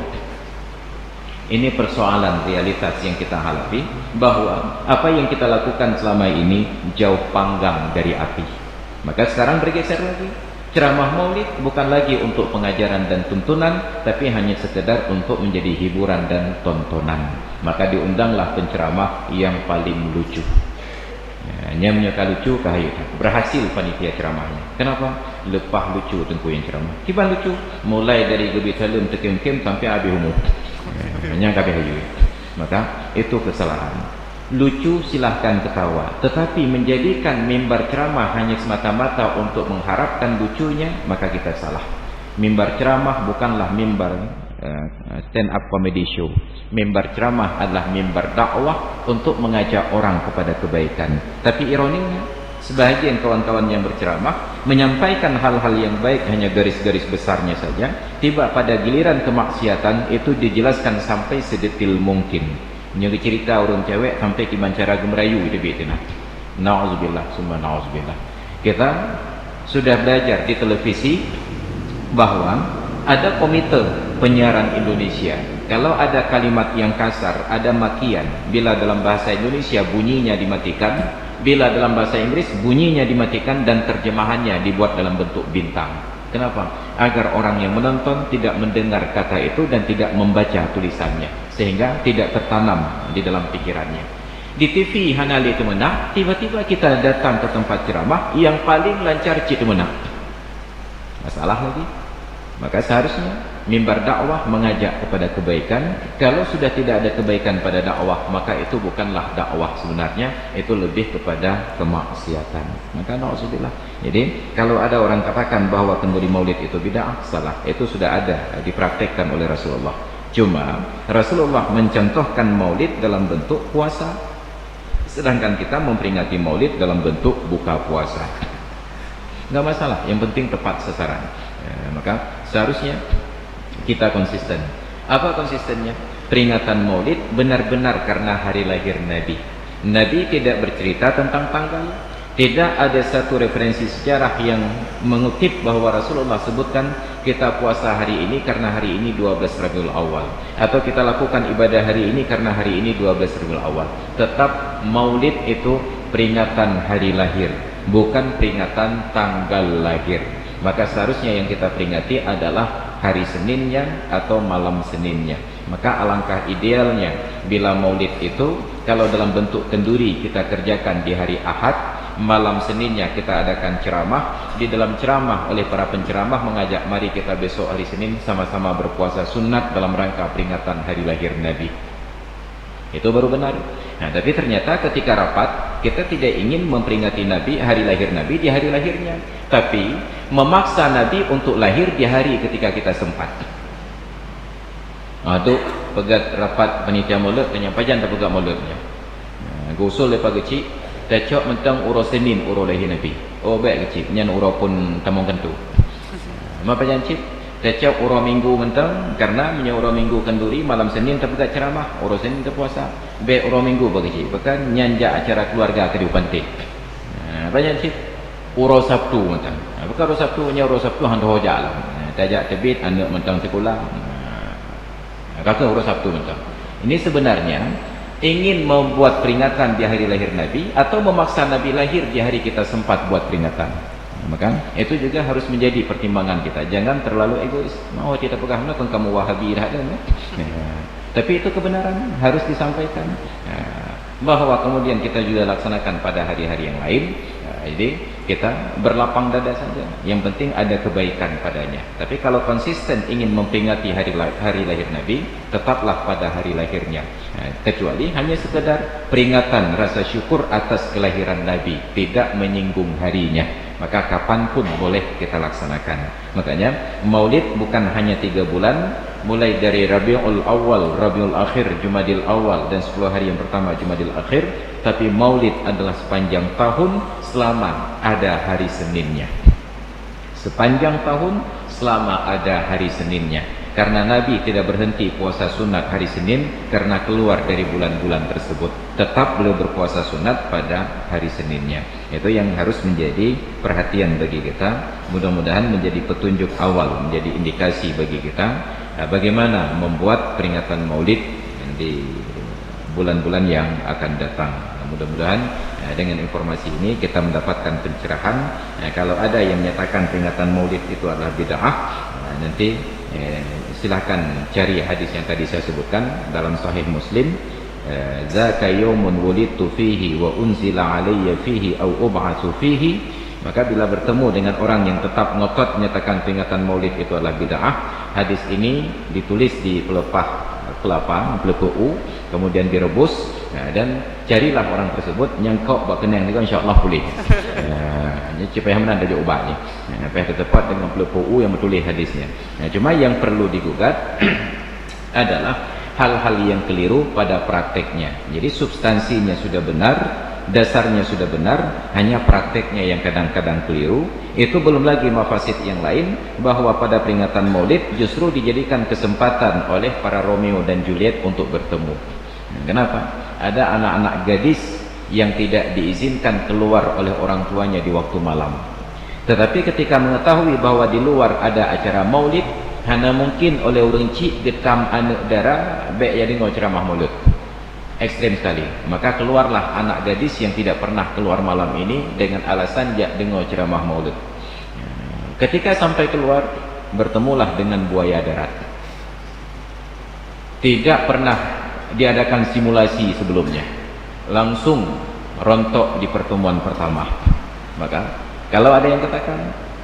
Ini persoalan realitas yang kita hadapi, bahwa apa yang kita lakukan selama ini jauh panggang dari api. Maka sekarang bergeser lagi. Ceramah Maulid bukan lagi untuk pengajaran dan tuntunan, tapi hanya sekedar untuk menjadi hiburan dan tontonan. Maka diundanglah penceramah yang paling lucu. Hanya menyuka lucu, kahayu. Berhasil panitia ceramahnya. Kenapa? Lepah lucu tengku yang ceramah. Kiban lucu. Mulai dari gebit salim tekem-kem sampai habis umur. Hanya kahayu. Maka itu kesalahan. Lucu silahkan ketawa, tetapi menjadikan mimbar ceramah hanya semata-mata untuk mengharapkan lucunya, maka kita salah. Mimbar ceramah bukanlah mimbar stand up comedy show. Mimbar ceramah adalah mimbar dakwah untuk mengajak orang kepada kebaikan. Tapi ironinya, sebahagian kawan-kawan yang berceramah menyampaikan hal-hal yang baik hanya garis-garis besarnya saja. Tiba pada giliran kemaksiatan itu dijelaskan sampai sedetil mungkin. Nyeri cerita orang cewek sampai kiban cara gemerayu itu biasa. Nauzubillah, summa nauzubillah. Kita sudah belajar di televisi bahwa ada komite penyiaran Indonesia. Kalau ada kalimat yang kasar, ada makian, bila dalam bahasa Indonesia bunyinya dimatikan, bila dalam bahasa Inggris bunyinya dimatikan dan terjemahannya dibuat dalam bentuk bintang. Kenapa? Agar orang yang menonton tidak mendengar kata itu dan tidak membaca tulisannya, sehingga tidak tertanam di dalam pikirannya. Di TV Hanali itu menang, tiba-tiba kita datang ke tempat ceramah yang paling lancar itu menang. Masalah lagi. Maka seharusnya mimbar dakwah mengajak kepada kebaikan. Kalau sudah tidak ada kebaikan pada dakwah, maka itu bukanlah dakwah sebenarnya, itu lebih kepada kemaksiatan. Maka na'udzubillah. Jadi kalau ada orang katakan bahwa kenduri maulid itu bid'ah, salah. Itu sudah ada dipraktekkan oleh Rasulullah. Cuma Rasulullah mencontohkan maulid dalam bentuk puasa, sedangkan kita memperingati maulid dalam bentuk buka puasa. Nggak masalah, yang penting tepat sasaran. Maka seharusnya kita konsisten. Apa konsistennya? Peringatan maulid benar-benar karena hari lahir Nabi. Nabi tidak bercerita tentang tanggal. Tidak ada satu referensi sejarah yang mengutip bahwa Rasulullah sebutkan kita puasa hari ini karena hari ini 12 Rabiul Awal, atau kita lakukan ibadah hari ini karena hari ini 12 Rabiul Awal. Tetap maulid itu peringatan hari lahir, bukan peringatan tanggal lahir. Maka seharusnya yang kita peringati adalah hari Seninnya atau malam Seninnya. Maka alangkah idealnya bila maulid itu kalau dalam bentuk kenduri kita kerjakan di hari Ahad, malam Seninnya kita adakan ceramah. Di dalam ceramah oleh para penceramah mengajak mari kita besok hari Senin sama-sama berpuasa sunat dalam rangka peringatan hari lahir Nabi. Itu baru benar. Nah, tapi ternyata ketika rapat kita tidak ingin memperingati Nabi, hari lahir Nabi di hari lahirnya, tapi memaksa Nabi untuk lahir di hari ketika kita sempat. Itu pegat rapat panitia maulid penyampaian tak pegat maulidnya. Gusul lepas kecil, tecok mentang uro Senin uro lahir Nabi. Oh baik kecil, nyan uro pun tamong kentu. Apa jancip? Tecok uro minggu mentang karena punya uro minggu kenduri malam Senin terpegat ceramah, uro Senin terpuasa. Baik uro minggu bagi bahkan nyanjak acara keluarga ke Pantai. Apa jancip? Uro Sabtu mentang. Bukan uro Sabtu, nya uro Sabtu hantu hojak lah. Tajak terbit anak mentang sekolah. Kata uro Sabtu mentang. Ini sebenarnya ingin membuat peringatan di hari lahir Nabi atau memaksa Nabi lahir di hari kita sempat buat peringatan. Maka itu juga harus menjadi pertimbangan kita. Jangan terlalu egois. Mau kita pegang pun kamu Wahabi dah kan? Tapi itu kebenaran harus disampaikan. Bahwa kemudian kita juga laksanakan pada hari-hari yang lain. Jadi kita berlapang dada saja. Yang penting ada kebaikan padanya. Tapi kalau konsisten ingin memperingati hari lahir Nabi, tetaplah pada hari lahirnya. Kecuali hanya sekedar peringatan rasa syukur atas kelahiran Nabi, tidak menyinggung harinya. Maka kapanpun boleh kita laksanakan. Makanya maulid bukan hanya 3 bulan, mulai dari Rabiul Awal, Rabiul Akhir, Jumadil Awal dan 10 hari yang pertama Jumadil Akhir. Tapi maulid adalah sepanjang tahun selama ada hari Seninnya. Sepanjang tahun selama ada hari Seninnya. Karena Nabi tidak berhenti puasa sunat hari Senin karena keluar dari bulan-bulan tersebut. Tetap beliau berpuasa sunat pada hari Seninnya. Itu yang harus menjadi perhatian bagi kita. Mudah-mudahan menjadi petunjuk awal, menjadi indikasi bagi kita bagaimana membuat peringatan maulid di bulan-bulan yang akan datang. Mudah-mudahan dengan informasi ini kita mendapatkan pencerahan. Kalau ada yang menyatakan peringatan maulid itu adalah bid'ah, nanti silahkan cari hadis yang tadi saya sebutkan dalam Sahih Muslim. Zaka yaumun wulidtu fihi wa unzila alayya fihi au ub'atsu fihi. Maka bila bertemu dengan orang yang tetap ngotot menyatakan peringatan maulid itu adalah bid'ah, hadis ini ditulis di pelepah kelapa, pelepu, kemudian direbus, dan carilah orang tersebut nyangkok bak kenang juga insyaallah pulih. Supaya mana ada ubatnya. Supaya tepat dengan pelepu yang bertulis hadisnya. Cuma yang perlu digugat adalah hal-hal yang keliru pada prakteknya. Jadi substansinya sudah benar, dasarnya sudah benar, hanya prakteknya yang kadang-kadang keliru. Itu belum lagi mafasid yang lain, bahwa pada peringatan maulid justru dijadikan kesempatan oleh para Romeo dan Juliet untuk bertemu. Kenapa? Ada anak-anak gadis yang tidak diizinkan keluar oleh orang tuanya di waktu malam. Tetapi ketika mengetahui bahwa di luar ada acara maulid, hanya mungkin oleh orang cik getam anak darah baik yang dengar ceramah maulid. Ekstrem sekali. Maka keluarlah anak gadis yang tidak pernah keluar malam ini dengan alasan jak dengar ceramah maulid. Ketika sampai keluar, bertemulah dengan buaya darat. Tidak pernah diadakan simulasi sebelumnya, langsung rontok di pertemuan pertama. Maka kalau ada yang katakan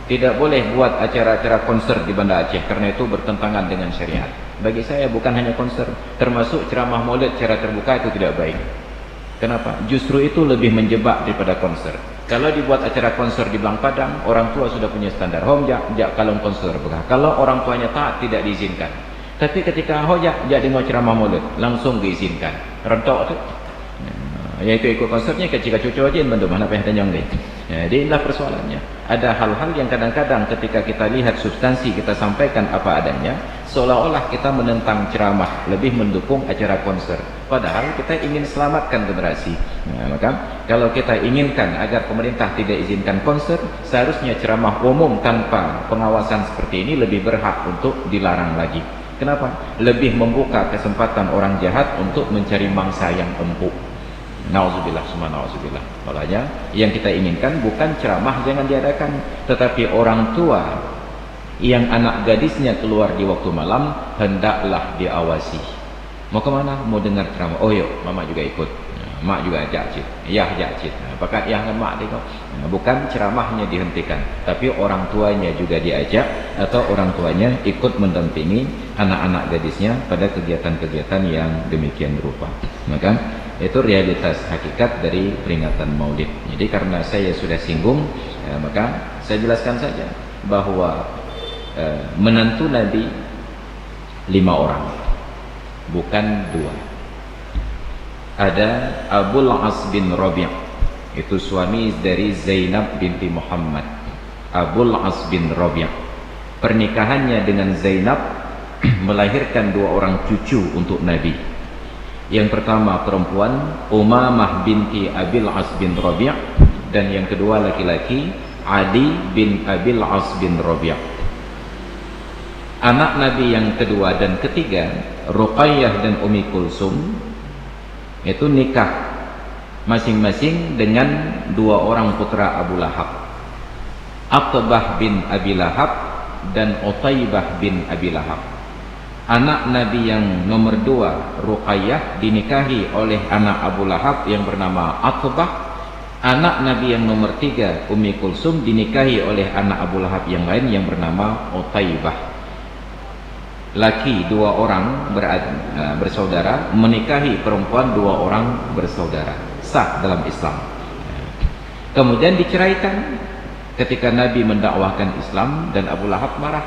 tidak boleh buat acara-acara konser di Banda Aceh karena itu bertentangan dengan syariat, bagi saya bukan hanya konser, termasuk ceramah maulid secara terbuka itu tidak baik. Kenapa? Justru itu lebih menjebak daripada konser. Kalau dibuat acara konser di Belang Padang, orang tua sudah punya standar. Jak kalau konser bekah. Kalau orang tuanya taat, tidak diizinkan. Tapi ketika jak dengar ceramah maulid, langsung diizinkan. Rontok tu. Yaitu ikut konsernya kecil cucu aja bantu mana apa yang tanya ni. Jadi inilah persoalannya. Ada hal-hal yang kadang-kadang ketika kita lihat substansi kita sampaikan apa adanya, seolah-olah kita menentang ceramah, lebih mendukung acara konser. Padahal kita ingin selamatkan generasi. Maka kalau kita inginkan agar pemerintah tidak izinkan konser, seharusnya ceramah umum tanpa pengawasan seperti ini lebih berhak untuk dilarang lagi. Kenapa? Lebih membuka kesempatan orang jahat untuk mencari mangsa yang empuk. Nauzubillah, semua nauzubillah. Makanya yang kita inginkan bukan ceramah jangan diadakan, tetapi orang tua yang anak gadisnya keluar di waktu malam hendaklah diawasi. Mau kemana? Mau dengar ceramah? Oh yuk, mama juga ikut. Mak juga ajak cik. Ya ajak cik. Pakat yang mak tengok. Bukan ceramahnya dihentikan, tapi orang tuanya juga diajak atau orang tuanya ikut mendampingi anak-anak gadisnya pada kegiatan-kegiatan yang demikian berupa. Maka itu realitas hakikat dari peringatan maulid. Jadi karena saya sudah singgung, maka saya jelaskan saja bahwa menantu Nabi 5 orang, bukan 2. Ada Abul As bin Rabi', itu suami dari Zainab binti Muhammad. Abul As bin Rabi', pernikahannya dengan Zainab melahirkan 2 orang cucu untuk Nabi. Yang pertama perempuan Umamah binti Abil As bin Rabi', dan yang kedua laki-laki Adi bin Abil As bin Rabi'. Anak Nabi yang kedua dan ketiga Ruqayyah dan Ummi Kulsum itu nikah masing-masing dengan 2 orang putra Abu Lahab, Aqbah bin Abi Lahab dan Utaibah bin Abi Lahab. Anak Nabi yang nomor 2 Ruqayyah dinikahi oleh anak Abu Lahab yang bernama Aqbah. Anak Nabi yang nomor 3 Ummi Kulsum dinikahi oleh anak Abu Lahab yang lain yang bernama Utaibah. Laki 2 orang bersaudara menikahi perempuan 2 orang bersaudara, sah dalam Islam. Kemudian diceraikan ketika Nabi mendakwahkan Islam dan Abu Lahab marah.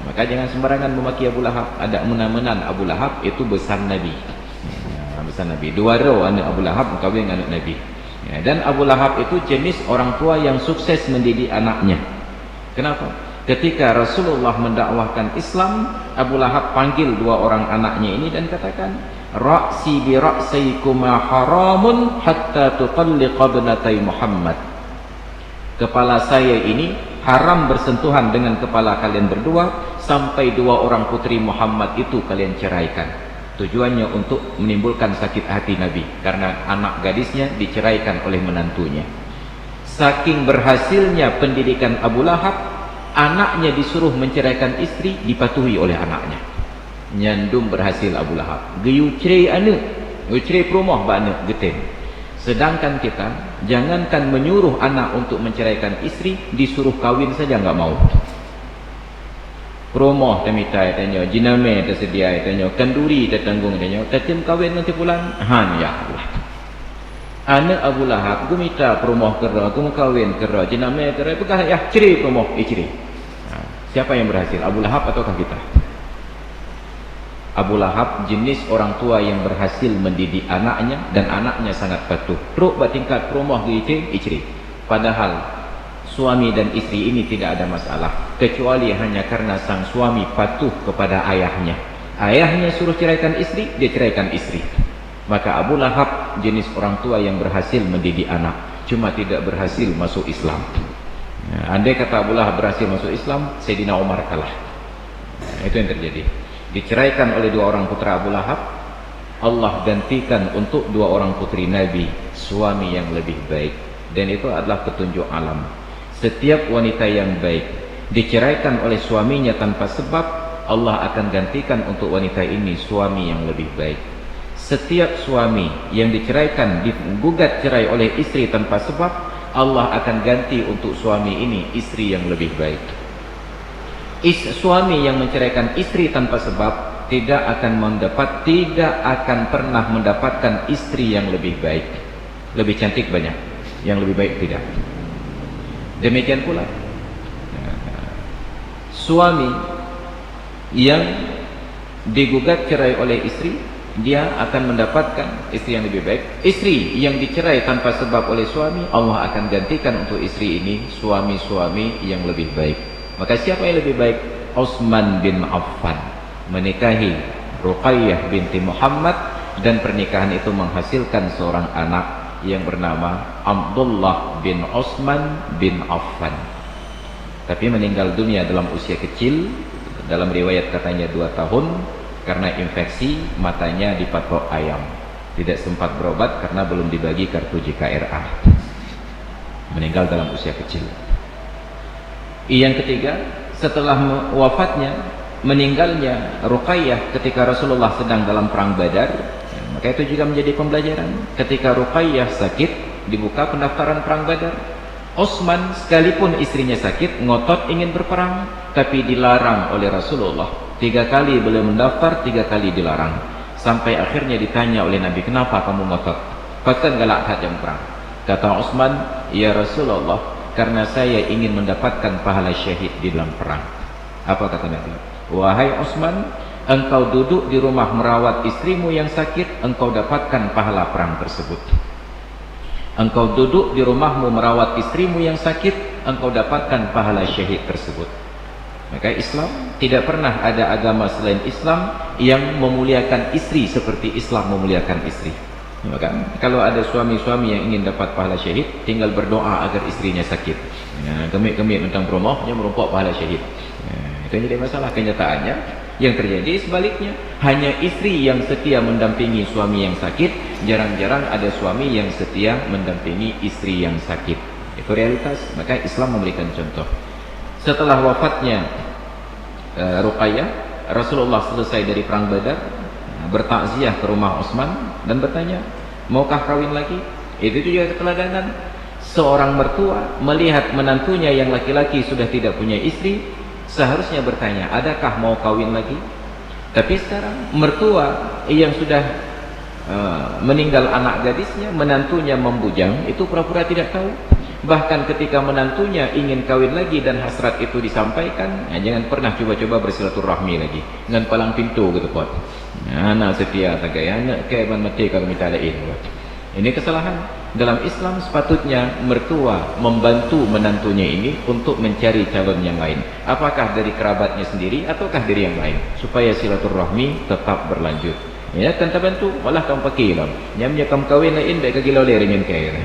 Maka jangan sembarangan memaki Abu Lahab. Ada menan-menan Abu Lahab itu besan Nabi. Besan Nabi. 2 anak Abu Lahab kawin anak Nabi. Dan Abu Lahab itu jenis orang tua yang sukses mendidik anaknya. Kenapa? Ketika Rasulullah mendakwahkan Islam, Abu Lahab panggil 2 orang anaknya ini dan katakan, "Ra'si bi ra'saykuma haramun hatta tutalliqa ibnatai Muhammad." Kepala saya ini haram bersentuhan dengan kepala kalian berdua sampai 2 orang putri Muhammad itu kalian ceraikan. Tujuannya untuk menimbulkan sakit hati Nabi karena anak gadisnya diceraikan oleh menantunya. Saking berhasilnya pendidikan Abu Lahab, anaknya disuruh menceraikan istri, dipatuhi oleh anaknya. Nyandung berhasil Abu Lahab. Geyu cerai anak, geyu cerai perumah ba anak geten. Sedangkan kita jangankan menyuruh anak untuk menceraikan istri, disuruh kawin saja enggak mau. Perumah temitai tanya, jiname tersedia tanya, kenduri tertanggung tanya, kacem kawin nanti pulang. Han ya Allah. Anak Abu Lahab, aku minta perumah kera, aku mau kawin kera, jiname kera, bekah ya cerai perumah, cerai. Siapa yang berhasil? Abu Lahab ataukah kita? Abu Lahab jenis orang tua yang berhasil mendidik anaknya dan anaknya sangat patuh. Teruk bertingkat perumah istri. Padahal suami dan istri ini tidak ada masalah, kecuali hanya karena sang suami patuh kepada ayahnya. Ayahnya suruh ceraikan istri, dia ceraikan istri. Maka Abu Lahab jenis orang tua yang berhasil mendidik anak, cuma tidak berhasil masuk Islam. Andai kata Abu Lahab berhasil masuk Islam, Sayyidina Umar kalah. Itu yang terjadi. Diceraikan oleh 2 orang putra Abu Lahab, Allah gantikan untuk 2 orang putri Nabi suami yang lebih baik. Dan itu adalah petunjuk alam. Setiap wanita yang baik diceraikan oleh suaminya tanpa sebab, Allah akan gantikan untuk wanita ini suami yang lebih baik. Setiap suami yang diceraikan, digugat cerai oleh istri tanpa sebab, Allah akan ganti untuk suami ini istri yang lebih baik. Suami yang menceraikan istri tanpa sebab tidak akan pernah mendapatkan istri yang lebih baik. Lebih cantik banyak, yang lebih baik tidak. Demikian pula suami yang digugat cerai oleh istri, dia akan mendapatkan istri yang lebih baik. Istri yang dicerai tanpa sebab oleh suami, Allah akan gantikan untuk istri ini suami-suami yang lebih baik. Maka siapa yang lebih baik? Utsman bin Affan menikahi Ruqayyah binti Muhammad, dan pernikahan itu menghasilkan seorang anak yang bernama Abdullah bin Utsman bin Affan. Tapi meninggal dunia dalam usia kecil, dalam riwayat katanya 2 tahun, karena infeksi matanya dipatok ayam. Tidak sempat berobat karena belum dibagi kartu JKRA. Meninggal dalam usia kecil. Yang ketiga, setelah wafatnya, meninggalnya Ruqayyah ketika Rasulullah sedang dalam perang Badar, maka itu juga menjadi pembelajaran. Ketika Ruqayyah sakit, dibuka pendaftaran perang Badar. Utsman sekalipun istrinya sakit, ngotot ingin berperang, tapi dilarang oleh Rasulullah. 3 kali beliau mendaftar, 3 kali dilarang. Sampai akhirnya ditanya oleh Nabi, kenapa kamu ngotot? Bahkan galak hajam perang. Kata Utsman, ya Rasulullah, karena saya ingin mendapatkan pahala syahid di dalam perang. Apa kata Nabi? Wahai Utsman, engkau duduk di rumah merawat istrimu yang sakit, engkau dapatkan pahala perang tersebut. Engkau duduk di rumahmu merawat istrimu yang sakit, engkau dapatkan pahala syahid tersebut. Maka Islam, tidak pernah ada agama selain Islam yang memuliakan istri seperti Islam memuliakan istri. Maka kalau ada suami-suami yang ingin dapat pahala syahid, tinggal berdoa agar istrinya sakit. Kemik-kemik tentang promoh, dia merumpuk pahala syahid. Itu jadi masalah. Kenyataannya yang terjadi sebaliknya, hanya istri yang setia mendampingi suami yang sakit, jarang-jarang ada suami yang setia mendampingi istri yang sakit. Itu realitas. Maka Islam memberikan contoh. Setelah wafatnya Ruqayyah, Rasulullah selesai dari perang Badar, bertakziah ke rumah Utsman dan bertanya, maukah kawin lagi? Itu juga keteladanan. Seorang mertua melihat menantunya yang laki-laki sudah tidak punya istri, seharusnya bertanya, adakah mau kawin lagi? Tapi sekarang mertua yang sudah meninggal anak gadisnya, menantunya membujang, itu pura-pura tidak tahu. Bahkan ketika menantunya ingin kawin lagi dan hasrat itu disampaikan, jangan pernah coba-coba bersilaturahmi lagi dengan palang pintu gitu pot. Anak setia tagayana kayak mati kalau minta lain. Ini kesalahan. Dalam Islam sepatutnya mertua membantu menantunya ini untuk mencari calon yang lain. Apakah dari kerabatnya sendiri ataukah dari yang lain, supaya silaturahmi tetap berlanjut. Ya, tanpa bantu malah kamu pakai lah. Nyamnya kamu kawin lain baik kagila leringin kaya.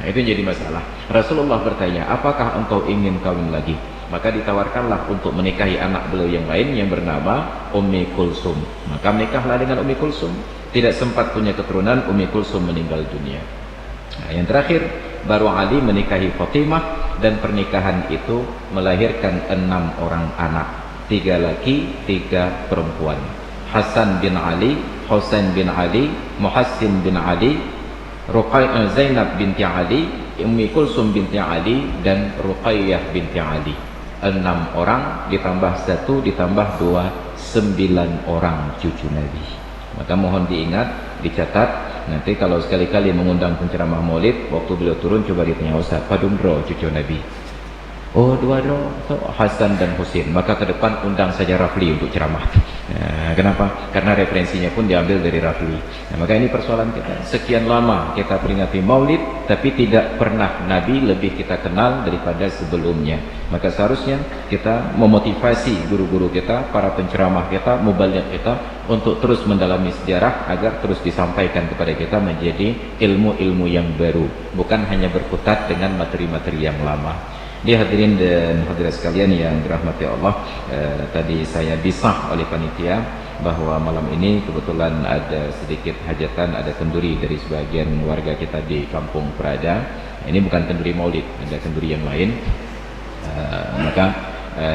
Itu jadi masalah. Rasulullah bertanya, apakah engkau ingin kawin lagi? Maka ditawarkanlah untuk menikahi anak beliau yang lain yang bernama Ummi Kulsum. Maka menikahlah dengan Ummi Kulsum. Tidak sempat punya keturunan, Ummi Kulsum meninggal dunia. Yang terakhir, baru Ali menikahi Fatimah, dan pernikahan itu melahirkan 6 orang anak, 3 laki, 3 perempuan. Hasan bin Ali, Husain bin Ali, Muhassin bin Ali, Zainab binti Ali, Ummi Kulsum binti Ali, dan Ruqayyah binti Ali. 6 orang ditambah 1 ditambah 2, 9 orang cucu Nabi. Maka mohon diingat, dicatat. Nanti kalau sekali-kali mengundang penceramah maulid, waktu beliau turun coba ditanya, Ustaz, padumdro cucu Nabi? Oh, 2 dro, Hasan dan Husain. Maka ke depan undang saja Rafli untuk ceramah. Kenapa? Karena referensinya pun diambil dari Rafli. Maka ini persoalan kita. Sekian lama kita peringati maulid, tapi tidak pernah Nabi lebih kita kenal daripada sebelumnya. Maka seharusnya kita memotivasi guru-guru kita, para penceramah kita, mubaligh kita, untuk terus mendalami sejarah agar terus disampaikan kepada kita menjadi ilmu-ilmu yang baru, bukan hanya berkutat dengan materi-materi yang lama. Hadirin dan hadirat sekalian yang dirahmati Allah, tadi saya disah oleh panitia bahwa malam ini kebetulan ada sedikit hajatan, ada kenduri dari sebagian warga kita di Kampung Prada. Ini bukan kenduri maulid, ada kenduri yang lain. Maka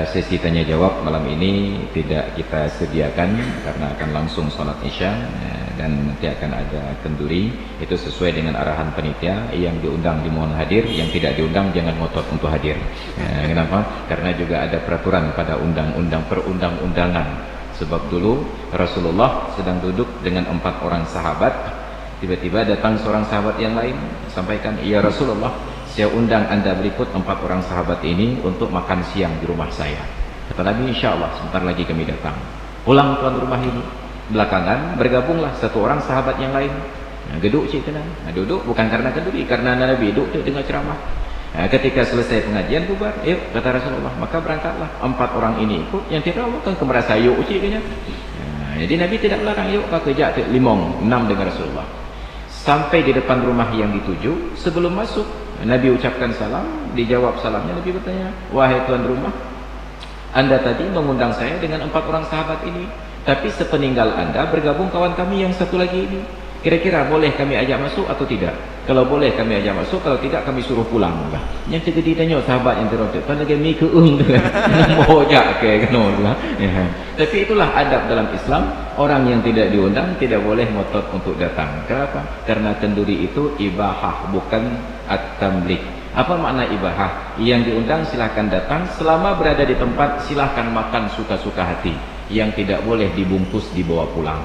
sesi tanya jawab malam ini tidak kita sediakan karena akan langsung sholat isya, dan nanti akan ada kenduri. Itu sesuai dengan arahan panitia. Yang diundang dimohon hadir, yang tidak diundang jangan ngotot untuk hadir. Kenapa? Karena juga ada peraturan pada undang-undang perundang-undangan. Sebab dulu Rasulullah sedang duduk dengan 4 orang sahabat, tiba-tiba datang seorang sahabat yang lain sampaikan, "Ya Rasulullah, saya undang anda berikut 4 orang sahabat ini untuk makan siang di rumah saya." Kata Nabi, "Insya Allah sebentar lagi kami datang." Pulang tuan rumah ini, belakangan bergabunglah 1 orang sahabat yang lain. Duduk cik tenang. Duduk bukan karena kenduri, karena Nabi duduk dengar ceramah. Ketika selesai pengajian bubar, "Yuk," kata Rasulullah, maka berangkatlah 4 orang ini ikut. Yang tidak kan kemerasa yuk cik kayaknya. Jadi Nabi tidak melarang, "Yuk kau kejak limong 6 dengan Rasulullah." Sampai di depan rumah yang dituju, sebelum masuk Nabi ucapkan salam, dijawab salamnya Nabi bertanya, "Wahai tuan rumah, anda tadi mengundang saya dengan 4 orang sahabat ini, tapi sepeninggal anda bergabung kawan kami yang satu lagi ini. Kira-kira boleh kami ajak masuk atau tidak? Kalau boleh kami ajak masuk, kalau tidak kami suruh pulang." Yang cegedi tanya sahabat yang terrotek, "Kan lagi mi keung tu kan?" Mojak ke kena. Tapi itulah adab dalam Islam. Orang yang tidak diundang tidak boleh ngotot untuk datang. Kenapa? Karena kenduri itu ibahah, bukan at-tamlik. Apa makna ibahah? Yang diundang silahkan datang, selama berada di tempat silahkan makan suka-suka hati. Yang tidak boleh dibungkus dibawa pulang.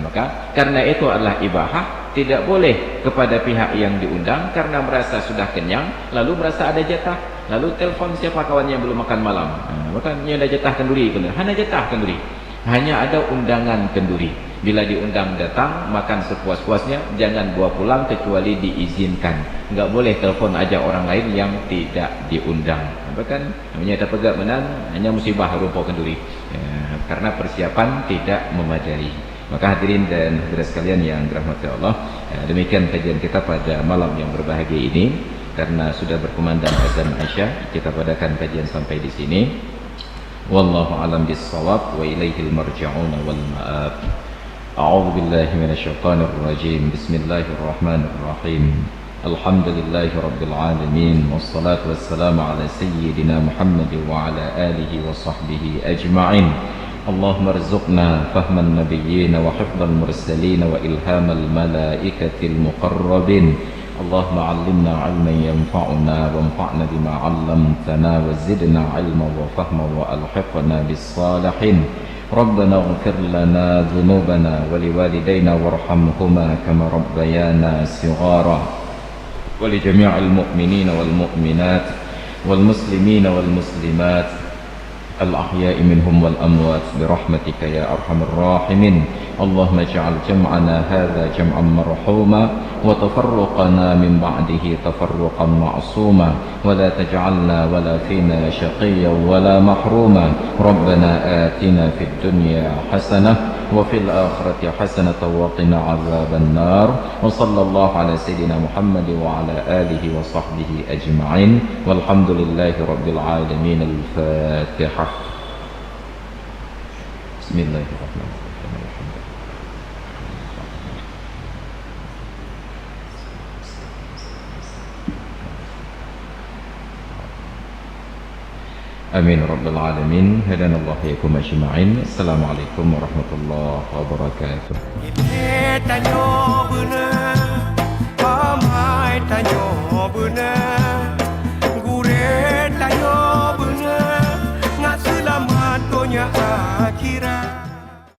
Maka karena itu adalah ibahah, tidak boleh kepada pihak yang diundang karena merasa sudah kenyang, lalu merasa ada jatah, lalu telefon siapa kawan yang belum makan malam. Maka ini ada jatah kenduri, hanya jatah kenduri. Hanya ada undangan kenduri. Bila diundang datang, makan sepuas-puasnya, jangan bawa pulang kecuali diizinkan. Enggak boleh telepon ajak orang lain yang tidak diundang. Bahkan namanya ada pegak menan, hanya musibah rumput kenduri. Karena persiapan tidak memadai. Maka hadirin dan hadirat sekalian yang dirahmati Allah, demikian kajian kita pada malam yang berbahagia ini. Karena sudah berkumandang azan Isya, kita padakan kajian sampai di sini. Wallahu a'lam bis-shawab wa ilaihil marji'un wal ma'ab. A'udzu billahi minasyaitonir rajim. Bismillahirrahmanirrahim. Alhamdulillahi rabbil alamin, wassalatu wassalamu ala sayyidina Muhammad wa ala alihi wa sahbihi ajma'in. اللهم ارزقنا فهم النبيين وحفظ المرسلين وإلهام الملائكة المقربين. اللهم علمنا علما ينفعنا وانفعنا بما علمتنا وزدنا علما وفهما وألحقنا بالصالحين. ربنا اغفر لنا ذنوبنا ولوالدينا وارحمهما كما ربيانا صغارا ولجميع المؤمنين والمؤمنات والمسلمين والمسلمات الأحياء منهم والأموات برحمتك يا أرحم الراحمين. اللهم اجعل جمعنا هذا جمعا مرحوما وتفرقنا من بعده تفرقا معصوما ولا تجعلنا ولا فينا شقيا ولا محروما. ربنا آتنا في الدنيا حسنة وفي الآخرة حسنة وقنا عذاب النار. وصلى الله على سيدنا محمد وعلى آله وصحبه أجمعين والحمد لله رب العالمين. الفاتحة. بسم الله الرحمن الرحيم. Amin Rabbil Alamin. Hadanallahu yakum ajma'in. Assalamualaikum warahmatullahi wabarakatuh. Tanyo bener, pamai tanyo bener.